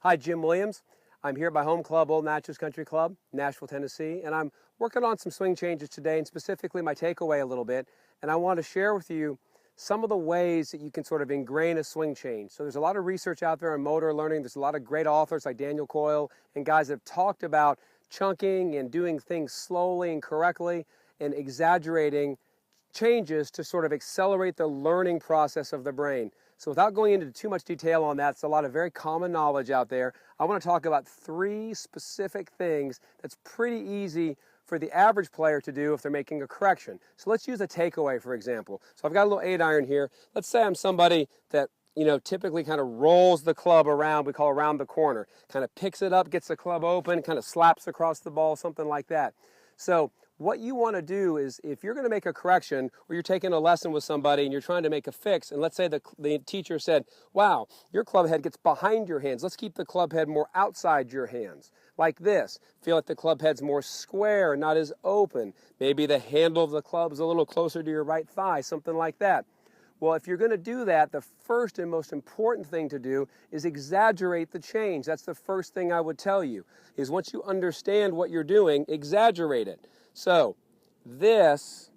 Hi, Jim Williams. I'm here at my home club, Old Natchez Country Club, Nashville, Tennessee, and I'm working on some swing changes today, and specifically my takeaway a little bit. And I want to share with you some of the ways that you can sort of ingrain a swing change. So there's a lot of research out there on motor learning. There's a lot of great authors like Daniel Coyle and guys that have talked about chunking and doing things slowly and correctly and exaggerating changes to sort of accelerate the learning process of the brain. So without going into too much detail on that, it's a lot of very common knowledge out there. I want to talk about 3 specific things that's pretty easy for the average player to do if they're making a correction. So let's use a takeaway, for example. So I've got a little 8-iron here. Let's say I'm somebody that typically kind of rolls the club around, we call around the corner, kind of picks it up, gets the club open, kind of slaps across the ball, something like that. So what you want to do is, if you're going to make a correction or you're taking a lesson with somebody and you're trying to make a fix, and let's say the teacher said, wow, your club head gets behind your hands. Let's keep the club head more outside your hands, like this. Feel like the club head's more square, not as open. Maybe the handle of the club is a little closer to your right thigh, something like that. Well, if you're going to do that, the first and most important thing to do is exaggerate the change. That's the first thing I would tell you, is once you understand what you're doing, exaggerate it. So this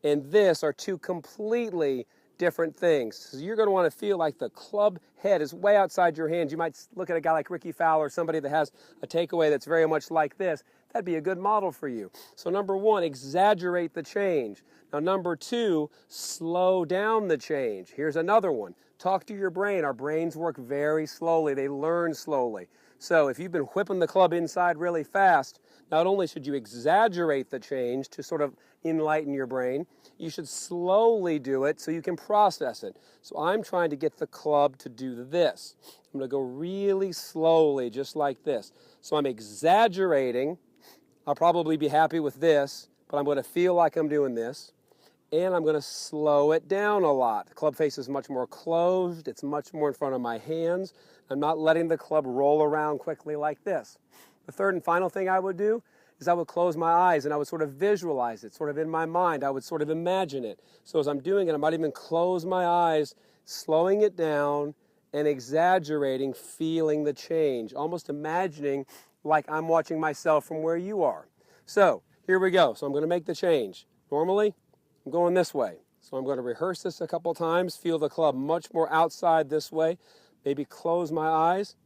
and this are 2 completely different things. So you're going to want to feel like the club head is way outside your hands. You might look at a guy like Ricky Fowler, somebody that has a takeaway that's very much like this. That'd be a good model for you. So number 1, exaggerate the change. Now number 2, slow down the change. Here's another one. Talk to your brain. Our brains work very slowly. They learn slowly. So if you've been whipping the club inside really fast, not only should you exaggerate the change to sort of enlighten your brain, you should slowly do it so you can process it. So I'm trying to get the club to do this. I'm going to go really slowly, just like this. So I'm exaggerating. I'll probably be happy with this, but I'm going to feel like I'm doing this. And I'm going to slow it down a lot. The club face is much more closed. It's much more in front of my hands. I'm not letting the club roll around quickly like this. The third and final thing I would do is I would close my eyes and I would sort of visualize it, sort of in my mind. I would sort of imagine it. So as I'm doing it, I might even close my eyes, slowing it down and exaggerating, feeling the change, almost imagining like I'm watching myself from where you are. So here we go. So I'm going to make the change. Normally, I'm going this way. So I'm going to rehearse this a couple times, feel the club much more outside this way, maybe close my eyes.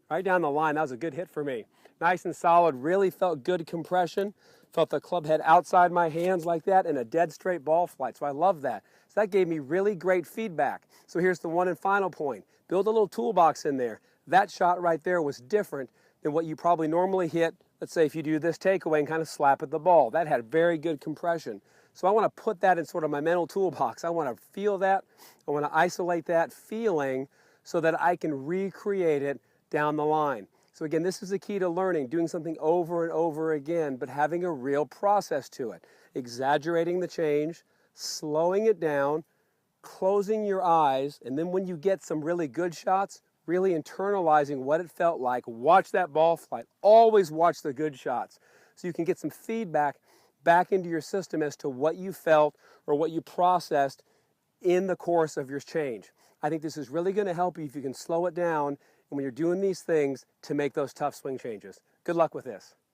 Right down the line, that was a good hit for me. Nice and solid, really felt good compression. Felt the club head outside my hands like that and a dead straight ball flight, so I love that. So that gave me really great feedback. So here's the one and final point. Build a little toolbox in there. That shot right there was different than what you probably normally hit. Let's say if you do this takeaway and kind of slap at the ball. That had very good compression. So I want to put that in sort of my mental toolbox. I want to feel that. I want to isolate that feeling so that I can recreate it down the line. So again, this is the key to learning, doing something over and over again, but having a real process to it. Exaggerating the change, slowing it down, closing your eyes, and then when you get some really good shots, really internalizing what it felt like. Watch that ball flight. Always watch the good shots so you can get some feedback back into your system as to what you felt or what you processed in the course of your change. I think this is really going to help you if you can slow it down and when you're doing these things to make those tough swing changes. Good luck with this.